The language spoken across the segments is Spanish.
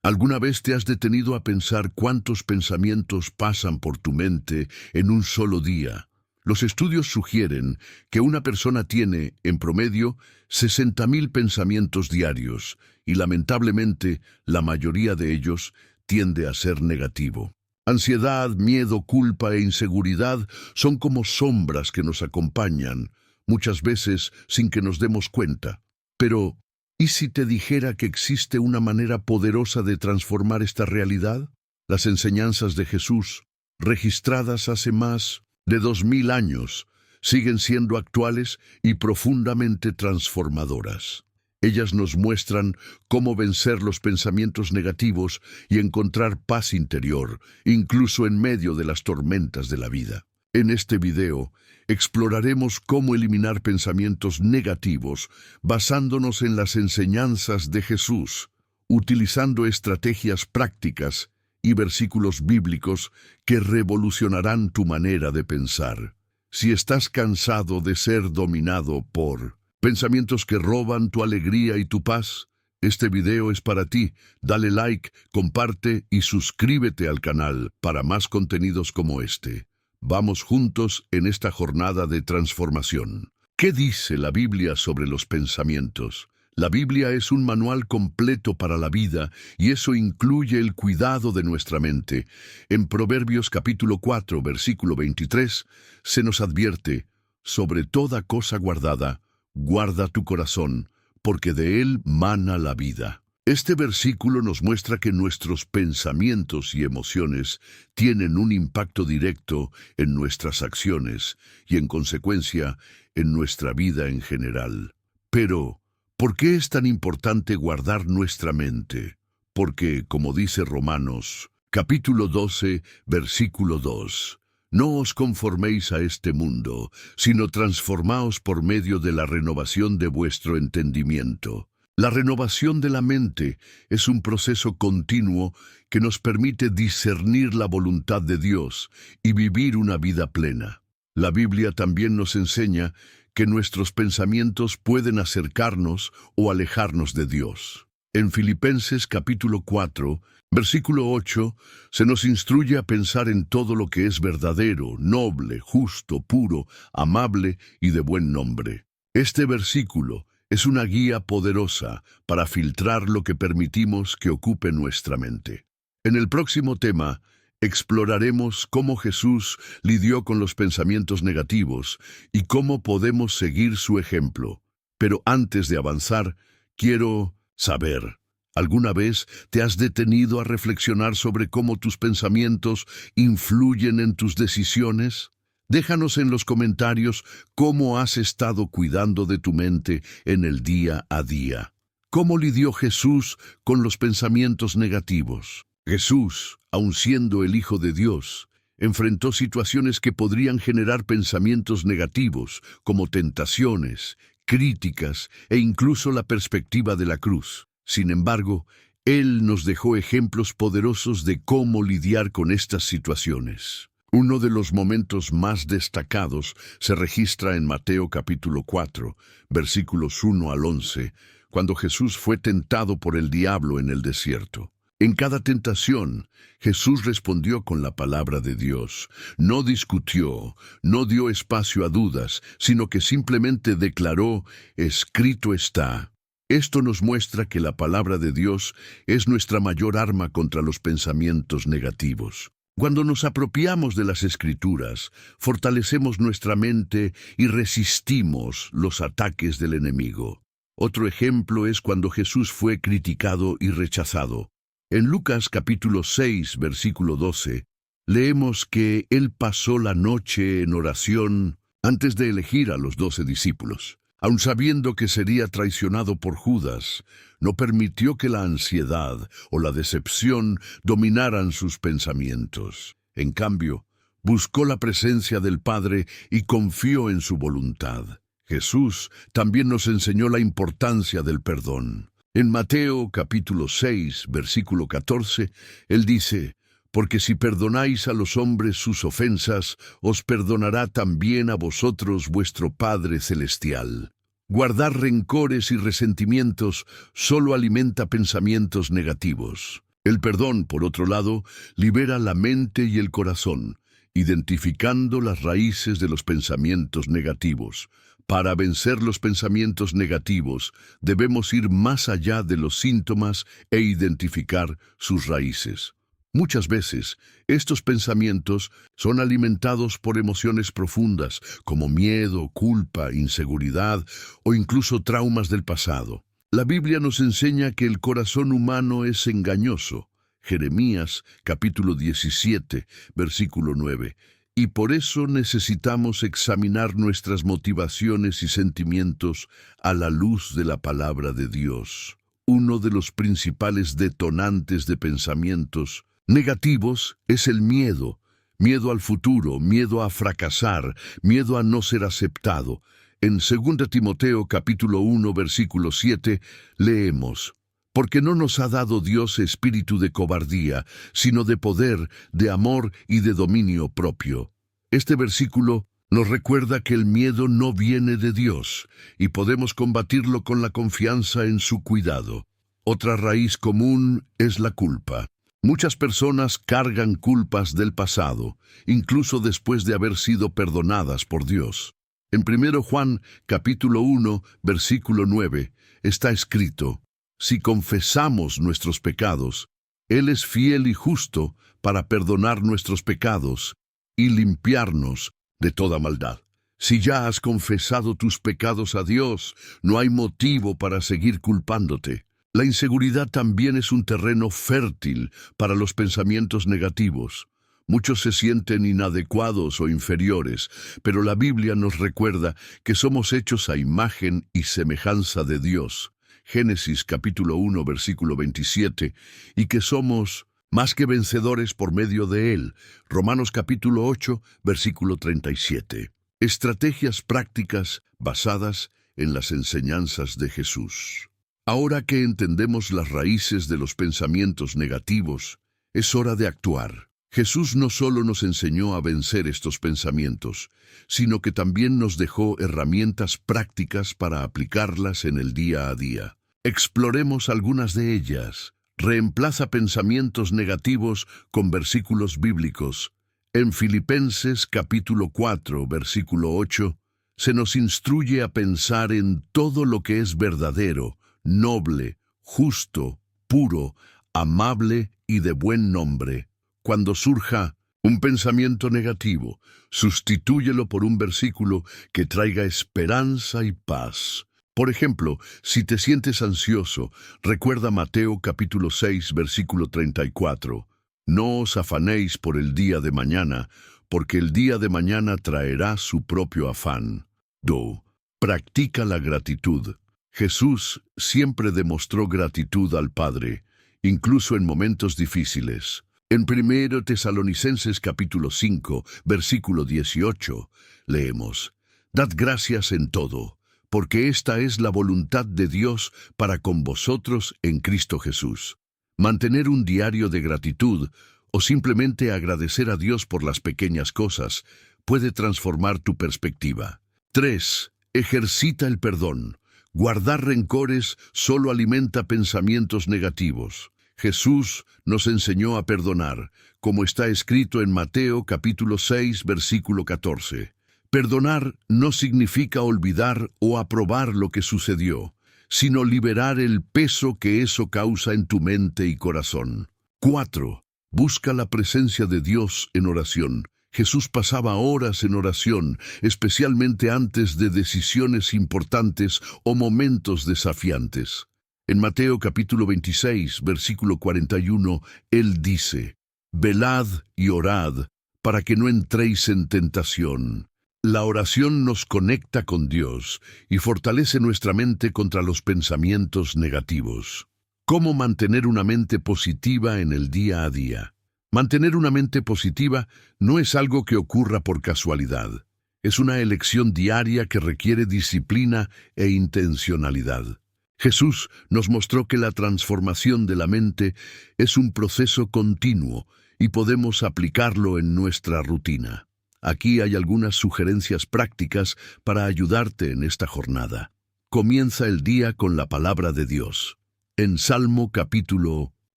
¿Alguna vez te has detenido a pensar cuántos pensamientos pasan por tu mente en un solo día? Los estudios sugieren que una persona tiene, en promedio, 60.000 pensamientos diarios y lamentablemente la mayoría de ellos tiende a ser negativo. Ansiedad, miedo, culpa e inseguridad son como sombras que nos acompañan, muchas veces sin que nos demos cuenta. Pero, ¿y si te dijera que existe una manera poderosa de transformar esta realidad? Las enseñanzas de Jesús, registradas hace más de 2000 años, siguen siendo actuales y profundamente transformadoras. Ellas nos muestran cómo vencer los pensamientos negativos y encontrar paz interior, incluso en medio de las tormentas de la vida. En este video, exploraremos cómo eliminar pensamientos negativos basándonos en las enseñanzas de Jesús, utilizando estrategias prácticas y versículos bíblicos que revolucionarán tu manera de pensar. Si estás cansado de ser dominado por pensamientos que roban tu alegría y tu paz, este video es para ti. Dale like, comparte y suscríbete al canal para más contenidos como este. Vamos juntos en esta jornada de transformación. ¿Qué dice la Biblia sobre los pensamientos? La Biblia es un manual completo para la vida y eso incluye el cuidado de nuestra mente. En Proverbios capítulo 4, versículo 23, se nos advierte: sobre toda cosa guardada, guarda tu corazón, porque de él mana la vida. Este versículo nos muestra que nuestros pensamientos y emociones tienen un impacto directo en nuestras acciones y, en consecuencia, en nuestra vida en general. Pero, ¿por qué es tan importante guardar nuestra mente? Porque, como dice Romanos, capítulo 12, versículo 2, no os conforméis a este mundo, sino transformaos por medio de la renovación de vuestro entendimiento. La renovación de la mente es un proceso continuo que nos permite discernir la voluntad de Dios y vivir una vida plena. La Biblia también nos enseña que nuestros pensamientos pueden acercarnos o alejarnos de Dios. En Filipenses capítulo 4, versículo 8, se nos instruye a pensar en todo lo que es verdadero, noble, justo, puro, amable y de buen nombre. Este versículo es una guía poderosa para filtrar lo que permitimos que ocupe nuestra mente. En el próximo tema, exploraremos cómo Jesús lidió con los pensamientos negativos y cómo podemos seguir su ejemplo. Pero antes de avanzar, quiero saber, ¿alguna vez te has detenido a reflexionar sobre cómo tus pensamientos influyen en tus decisiones? Déjanos en los comentarios cómo has estado cuidando de tu mente en el día a día. ¿Cómo lidió Jesús con los pensamientos negativos? Jesús, aun siendo el Hijo de Dios, enfrentó situaciones que podrían generar pensamientos negativos, como tentaciones, críticas e incluso la perspectiva de la cruz. Sin embargo, Él nos dejó ejemplos poderosos de cómo lidiar con estas situaciones. Uno de los momentos más destacados se registra en Mateo capítulo 4, versículos 1 al 11, cuando Jesús fue tentado por el diablo en el desierto. En cada tentación, Jesús respondió con la palabra de Dios. No discutió, no dio espacio a dudas, sino que simplemente declaró: escrito está. Esto nos muestra que la palabra de Dios es nuestra mayor arma contra los pensamientos negativos. Cuando nos apropiamos de las Escrituras, fortalecemos nuestra mente y resistimos los ataques del enemigo. Otro ejemplo es cuando Jesús fue criticado y rechazado. En Lucas capítulo 6, versículo 12, leemos que Él pasó la noche en oración antes de elegir a los 12 discípulos. Aun sabiendo que sería traicionado por Judas, no permitió que la ansiedad o la decepción dominaran sus pensamientos. En cambio, buscó la presencia del Padre y confió en su voluntad. Jesús también nos enseñó la importancia del perdón. En Mateo capítulo 6, versículo 14, Él dice: porque si perdonáis a los hombres sus ofensas, os perdonará también a vosotros vuestro Padre Celestial. Guardar rencores y resentimientos solo alimenta pensamientos negativos. El perdón, por otro lado, libera la mente y el corazón, identificando las raíces de los pensamientos negativos. Para vencer los pensamientos negativos, debemos ir más allá de los síntomas e identificar sus raíces. Muchas veces, estos pensamientos son alimentados por emociones profundas, como miedo, culpa, inseguridad o incluso traumas del pasado. La Biblia nos enseña que el corazón humano es engañoso. Jeremías, capítulo 17, versículo 9. Y por eso necesitamos examinar nuestras motivaciones y sentimientos a la luz de la palabra de Dios. Uno de los principales detonantes de pensamientos negativos es el miedo. Miedo al futuro, miedo a fracasar, miedo a no ser aceptado. En 2 Timoteo capítulo 1, versículo 7, leemos: Porque no nos ha dado Dios espíritu de cobardía, sino de poder, de amor y de dominio propio. Este versículo nos recuerda que el miedo no viene de Dios, y podemos combatirlo con la confianza en su cuidado. Otra raíz común es la culpa. Muchas personas cargan culpas del pasado, incluso después de haber sido perdonadas por Dios. En 1 Juan, capítulo 1, versículo 9, está escrito: Si confesamos nuestros pecados, Él es fiel y justo para perdonar nuestros pecados y limpiarnos de toda maldad. Si ya has confesado tus pecados a Dios, no hay motivo para seguir culpándote. La inseguridad también es un terreno fértil para los pensamientos negativos. Muchos se sienten inadecuados o inferiores, pero la Biblia nos recuerda que somos hechos a imagen y semejanza de Dios. Génesis capítulo 1, versículo 27, y que somos más que vencedores por medio de Él. Romanos capítulo 8, versículo 37. Estrategias prácticas basadas en las enseñanzas de Jesús. Ahora que entendemos las raíces de los pensamientos negativos, es hora de actuar. Jesús no solo nos enseñó a vencer estos pensamientos, sino que también nos dejó herramientas prácticas para aplicarlas en el día a día. Exploremos algunas de ellas. Reemplaza pensamientos negativos con versículos bíblicos. En Filipenses capítulo 4, versículo 8, se nos instruye a pensar en todo lo que es verdadero, noble, justo, puro, amable y de buen nombre. Cuando surja un pensamiento negativo, sustitúyelo por un versículo que traiga esperanza y paz. Por ejemplo, si te sientes ansioso, recuerda Mateo capítulo 6, versículo 34. No os afanéis por el día de mañana, porque el día de mañana traerá su propio afán. 2. Practica la gratitud. Jesús siempre demostró gratitud al Padre, incluso en momentos difíciles. En 1 Tesalonicenses capítulo 5, versículo 18, leemos: Dad gracias en todo, porque esta es la voluntad de Dios para con vosotros en Cristo Jesús. Mantener un diario de gratitud o simplemente agradecer a Dios por las pequeñas cosas puede transformar tu perspectiva. 3. Ejercita el perdón. Guardar rencores solo alimenta pensamientos negativos. Jesús nos enseñó a perdonar, como está escrito en Mateo capítulo 6, versículo 14. Perdonar no significa olvidar o aprobar lo que sucedió, sino liberar el peso que eso causa en tu mente y corazón. 4. Busca la presencia de Dios en oración. Jesús pasaba horas en oración, especialmente antes de decisiones importantes o momentos desafiantes. En Mateo capítulo 26, versículo 41, Él dice: Velad y orad, para que no entréis en tentación. La oración nos conecta con Dios y fortalece nuestra mente contra los pensamientos negativos. ¿Cómo mantener una mente positiva en el día a día? Mantener una mente positiva no es algo que ocurra por casualidad. Es una elección diaria que requiere disciplina e intencionalidad. Jesús nos mostró que la transformación de la mente es un proceso continuo y podemos aplicarlo en nuestra rutina. Aquí hay algunas sugerencias prácticas para ayudarte en esta jornada. Comienza el día con la palabra de Dios. En Salmo capítulo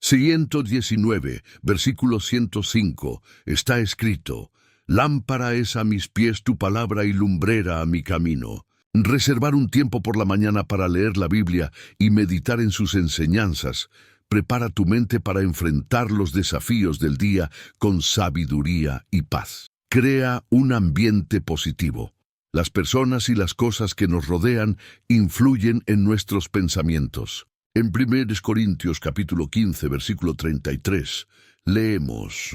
119, versículo 105, está escrito: Lámpara es a mis pies tu palabra y lumbrera a mi camino. Reservar un tiempo por la mañana para leer la Biblia y meditar en sus enseñanzas prepara tu mente para enfrentar los desafíos del día con sabiduría y paz. Crea un ambiente positivo. Las personas y las cosas que nos rodean influyen en nuestros pensamientos. En 1 Corintios capítulo 15, versículo 33, leemos: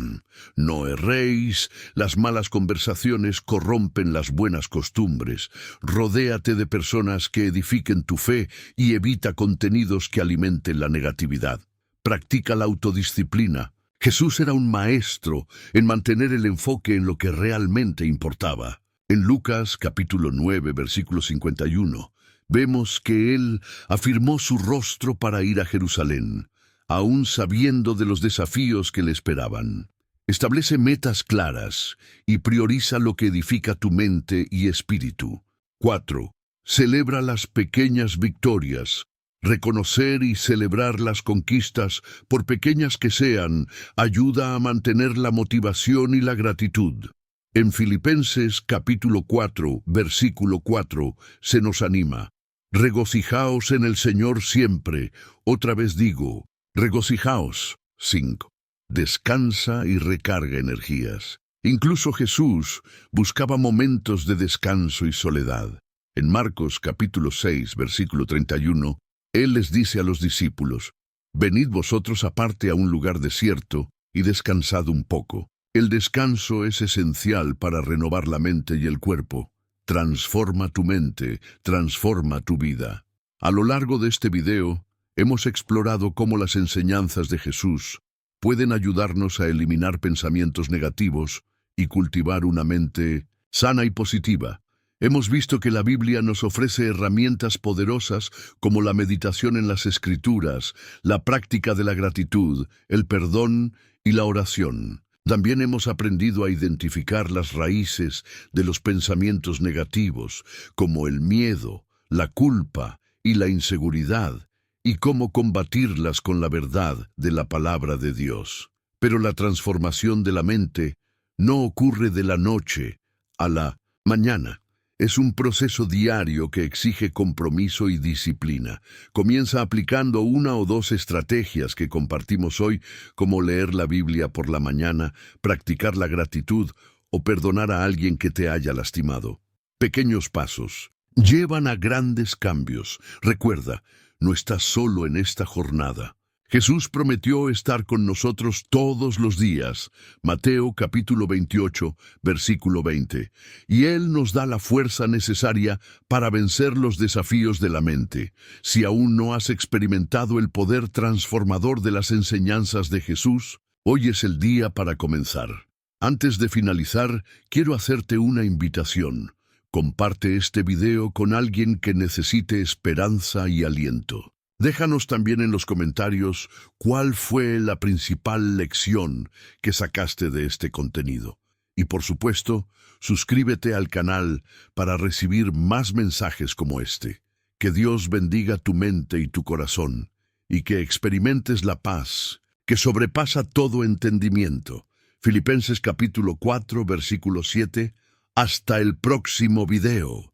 No erréis, las malas conversaciones corrompen las buenas costumbres. Rodéate de personas que edifiquen tu fe y evita contenidos que alimenten la negatividad. Practica la autodisciplina. Jesús era un maestro en mantener el enfoque en lo que realmente importaba. En Lucas capítulo 9, versículo 51, vemos que él afirmó su rostro para ir a Jerusalén, aún sabiendo de los desafíos que le esperaban. Establece metas claras y prioriza lo que edifica tu mente y espíritu. 4. Celebra las pequeñas victorias. Reconocer y celebrar las conquistas, por pequeñas que sean, ayuda a mantener la motivación y la gratitud. En Filipenses capítulo 4, versículo 4, se nos anima: regocijaos en el Señor siempre. Otra vez digo, regocijaos. 5. Descansa y recarga energías. Incluso Jesús buscaba momentos de descanso y soledad. En Marcos capítulo 6, versículo 31, Él les dice a los discípulos: venid vosotros aparte a un lugar desierto y descansad un poco. El descanso es esencial para renovar la mente y el cuerpo. Transforma tu mente, transforma tu vida. A lo largo de este video, hemos explorado cómo las enseñanzas de Jesús pueden ayudarnos a eliminar pensamientos negativos y cultivar una mente sana y positiva. Hemos visto que la Biblia nos ofrece herramientas poderosas como la meditación en las Escrituras, la práctica de la gratitud, el perdón y la oración. También hemos aprendido a identificar las raíces de los pensamientos negativos, como el miedo, la culpa y la inseguridad, y cómo combatirlas con la verdad de la palabra de Dios. Pero la transformación de la mente no ocurre de la noche a la mañana. Es un proceso diario que exige compromiso y disciplina. Comienza aplicando una o dos estrategias que compartimos hoy, como leer la Biblia por la mañana, practicar la gratitud o perdonar a alguien que te haya lastimado. Pequeños pasos llevan a grandes cambios. Recuerda, no estás solo en esta jornada. Jesús prometió estar con nosotros todos los días. Mateo capítulo 28, versículo 20. Y Él nos da la fuerza necesaria para vencer los desafíos de la mente. Si aún no has experimentado el poder transformador de las enseñanzas de Jesús, hoy es el día para comenzar. Antes de finalizar, quiero hacerte una invitación. Comparte este video con alguien que necesite esperanza y aliento. Déjanos también en los comentarios cuál fue la principal lección que sacaste de este contenido. Y por supuesto, suscríbete al canal para recibir más mensajes como este. Que Dios bendiga tu mente y tu corazón, y que experimentes la paz que sobrepasa todo entendimiento. Filipenses capítulo 4, versículo 7. Hasta el próximo video.